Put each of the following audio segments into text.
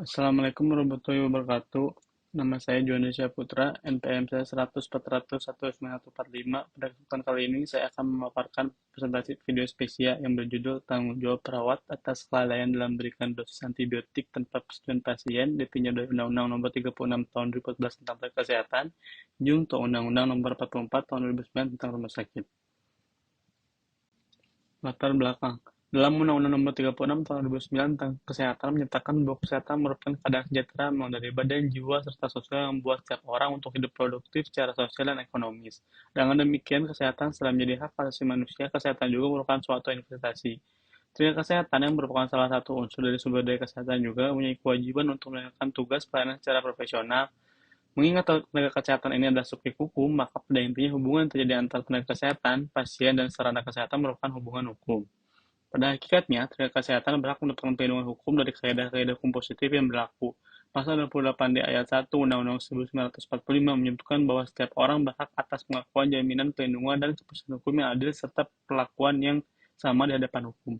Assalamualaikum warahmatullahi wabarakatuh. Nama saya Juanda Putra, NPM saya 100.400.19145. Pada kesempatan kali ini saya akan memaparkan presentasi video spesial yang berjudul Tanggung Jawab Perawat atas Kelalaian dalam Memberikan Dosis Antibiotik Tanpa Persetujuan Pasien, ditinjau dari Undang-Undang Nomor 36 Tahun 2014 tentang Tenaga Kesehatan, junto Undang-Undang Nomor 44 Tahun 2009 tentang Rumah Sakit. Latar belakang. Dalam Undang-Undang Nomor 36 Tahun 2009 tentang Kesehatan menyatakan bahwa kesehatan merupakan keadaan sejahtera dari badan, jiwa, serta sosial yang membuat setiap orang untuk hidup produktif secara sosial dan ekonomis. Dengan demikian, kesehatan selain menjadi hak asasi manusia, kesehatan juga merupakan suatu investasi. Tenaga kesehatan yang merupakan salah satu unsur dari sumber daya kesehatan juga mempunyai kewajiban untuk menjalankan tugas pelayanan secara profesional. Mengingat tenaga kesehatan ini adalah subjek hukum, maka pada intinya hubungan yang terjadi antara tenaga kesehatan, pasien, dan sarana kesehatan merupakan hubungan hukum. Pada hakikatnya, tenaga kesehatan berhak mendapatkan perlindungan hukum dari kaidah-kaidah hukum positif yang berlaku. Pasal 28 di ayat 1 Undang-Undang 1945 menyebutkan bahwa setiap orang berhak atas pengakuan jaminan perlindungan dan kepastian hukum yang adil serta perlakuan yang sama di hadapan hukum.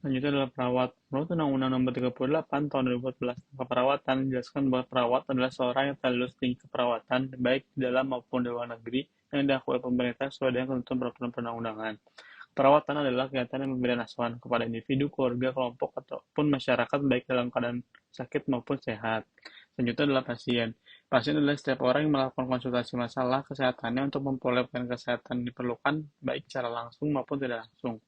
Selanjutnya adalah perawat. Menurut Undang-Undang Nomor 38 Tahun 2014 tentang Keperawatan menjelaskan bahwa perawat adalah seorang yang telah lulus tinggi keperawatan baik di dalam maupun di luar negeri yang diakui pemerintah sesuai dengan ketentuan peraturan perundang-undangan. Perawatan adalah kegiatan yang memberikan asuhan kepada individu, keluarga, kelompok, ataupun masyarakat baik dalam keadaan sakit maupun sehat. Selanjutnya adalah pasien. Pasien adalah setiap orang yang melakukan konsultasi masalah kesehatannya untuk memperoleh pelayanan kesehatan yang diperlukan baik secara langsung maupun tidak langsung.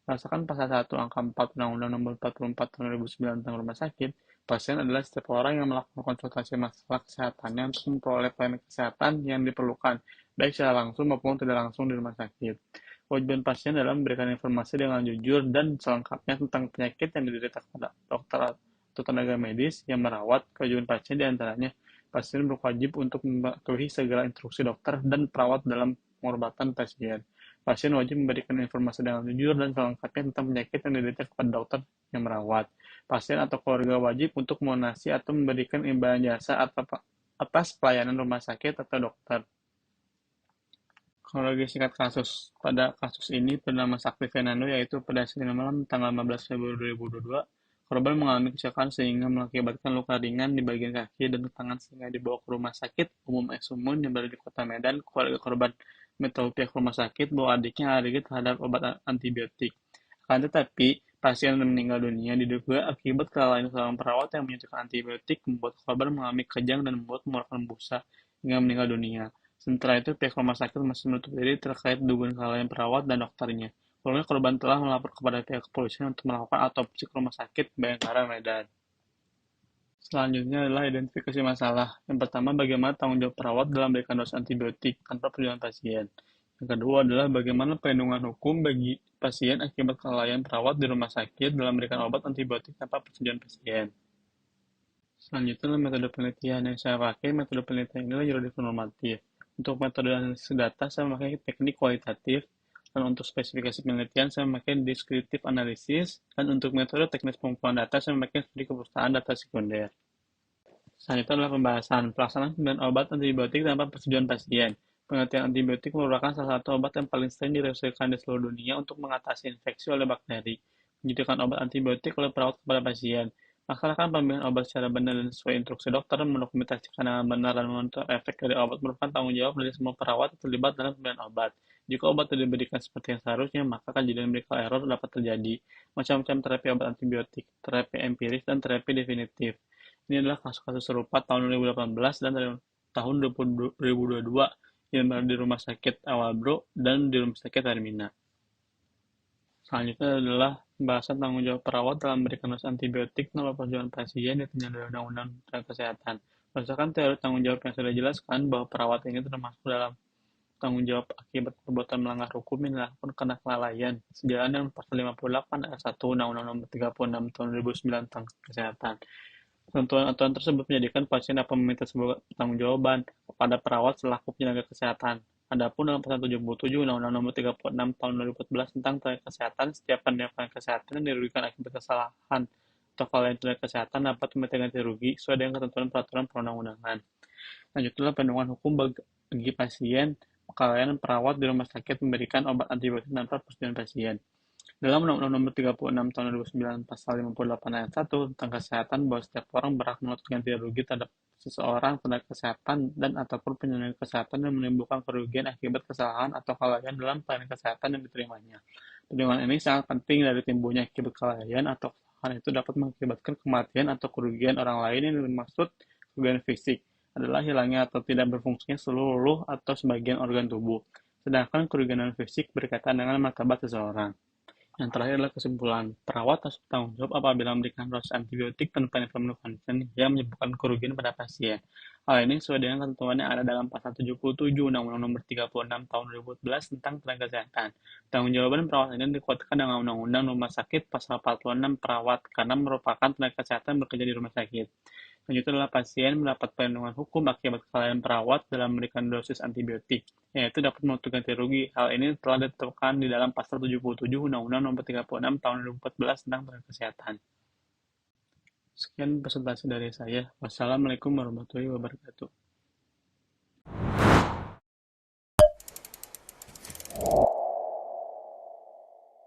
Berdasarkan Pasal 1 Angka 4 Undang-Undang Nomor 44 Tahun 2009 tentang Rumah Sakit, pasien adalah setiap orang yang melakukan konsultasi masalah kesehatannya untuk memperoleh pelayanan kesehatan yang diperlukan, baik secara langsung maupun tidak langsung di rumah sakit. Kewajiban pasien adalah memberikan informasi dengan jujur dan selengkapnya tentang penyakit yang diderita kepada dokter atau tenaga medis yang merawat. Kewajiban pasien diantaranya, pasien berwajib untuk mematuhi segala instruksi dokter dan perawat dalam pengobatan pasien. Pasien wajib memberikan informasi dengan jujur dan selengkapnya tentang penyakit yang diderita kepada dokter yang merawat. Pasien atau keluarga wajib untuk melunasi atau memberikan imbalan jasa atas pelayanan rumah sakit atau dokter. Kronologi singkat kasus. Pada kasus ini bernama Sakti Fernando, yaitu pada Senin malam tanggal 15 Februari 2022, korban mengalami kecelakaan sehingga mengakibatkan luka ringan di bagian kaki dan tangan sehingga dibawa ke rumah sakit umum Exumun yang berada di kota Medan. Keluarga korban minta pihak rumah sakit bahwa adiknya alergi terhadap obat antibiotik. Akan tetapi, pasien yang meninggal dunia diduga akibat kelalaian seorang perawat yang menyuntikkan antibiotik membuat korban mengalami kejang dan membuat mengeluarkan busa hingga meninggal dunia. Sementara itu, pihak rumah sakit masih menutup diri terkait dugaan kelalaian perawat dan dokternya. Sebelumnya, korban telah melapor kepada pihak kepolisian untuk melakukan autopsi ke rumah sakit Bayangkara, Medan. Selanjutnya adalah identifikasi masalah. Yang pertama, bagaimana tanggung jawab perawat dalam memberikan dosis antibiotik tanpa persetujuan pasien. Yang kedua adalah bagaimana perlindungan hukum bagi pasien akibat kelalaian perawat di rumah sakit dalam memberikan obat antibiotik tanpa persetujuan pasien. Selanjutnya adalah metode penelitian yang saya pakai. Metode penelitian ini adalah juridik normatif. Untuk metode analisis data, saya memakai teknik kualitatif, dan untuk spesifikasi penelitian, saya memakai descriptive analysis, dan untuk metode teknis pengumpulan data, saya memakai studi kepesertaan data sekunder. Selanjutnya adalah pembahasan pelaksanaan pemberian obat antibiotik tanpa persetujuan pasien. Penelitian antibiotik merupakan salah satu obat yang paling sering diresepkan di seluruh dunia untuk mengatasi infeksi oleh bakteri. Menyediakan obat antibiotik oleh perawat kepada pasien. Melaksanakan pemberian obat secara benar dan sesuai instruksi dokter, mendokumentasikan dengan benar dan memonitor efek dari obat merupakan tanggung jawab dari semua perawat yang terlibat dalam pemberian obat. Jika obat tidak diberikan seperti yang seharusnya, maka kejadian medical error dapat terjadi. Macam-macam terapi obat antibiotik, terapi empiris, dan terapi definitif. Ini adalah kasus-kasus serupa tahun 2018 dan tahun 2022 yang berada di Rumah Sakit Awalbro dan di Rumah Sakit Hermina. Selanjutnya adalah pembahasan tanggung jawab perawat dalam memberikan dosis antibiotik tanpa persetujuan pasien yang terjadi dalam Undang-Undang Tenaga Kesehatan. Berdasarkan teori tanggung jawab yang sudah dijelaskan bahwa perawat ini termasuk dalam tanggung jawab akibat perbuatan melanggar hukum yang dilakukan karena kelalaian, sejalan dengan Pasal 58 ayat 1 Undang-Undang Nomor 36 Tahun 2009 tentang Kesehatan. Ketentuan aturan tersebut menjadikan pasien dapat meminta sebuah pertanggungjawaban kepada perawat selaku penjaga kesehatan. Adapun dalam Pasal 77 Undang-Undang Nomor 36 Tahun 2014 tentang tenaga kesehatan, setiap pendidikan kesehatan yang dirugikan akibat kesalahan atau kelalaian tenaga kesehatan dapat meminta ganti rugi sesuai dengan ketentuan peraturan perundang-undangan. Lanjutlah perlindungan hukum bagi pasien kelalaian perawat di rumah sakit memberikan obat antibiotik tanpa persetujuan pasien. Dalam Undang-Undang Nomor 36 Tahun 2009 Pasal 58 Ayat 1 tentang kesehatan bahwa setiap orang berhak menuntut ganti rugi terhadap seseorang tenaga kesehatan dan ataupun penyandang kesehatan yang menimbulkan kerugian akibat kesalahan atau kelalaian dalam pelayanan kesehatan yang diterimanya. Perlindungan ini sangat penting dari timbulnya akibat kelalaian atau kesalahan itu dapat mengakibatkan kematian atau kerugian orang lain yang dimaksud kerugian fisik adalah hilangnya atau tidak berfungsinya seluruh atau sebagian organ tubuh. Sedangkan kerugian non-fisik berkaitan dengan martabat seseorang. Yang terakhir adalah kesimpulan. Perawat harus bertanggung jawab apabila memberikan dosis antibiotik tanpa informasi yang menyebabkan kerugian pada pasien. Hal ini sesuai dengan ketentuan yang ada dalam Pasal 77 Undang-Undang Nomor 36 Tahun 2011 tentang tenaga kesehatan. Tanggung-jawaban perawat ini dikuatkan dengan Undang-Undang Rumah Sakit Pasal 46 Perawat karena merupakan tenaga kesehatan bekerja di rumah sakit. Selanjutnya adalah pasien mendapat perlindungan hukum akibat kesalahan perawat dalam memberikan dosis antibiotik, yaitu dapat menuntut ganti rugi. Hal ini telah ditetapkan di dalam Pasal 77 Undang-Undang Nomor 36 Tahun 2014 tentang tenaga kesehatan. Sekian presentasi dari saya. Wassalamualaikum warahmatullahi wabarakatuh.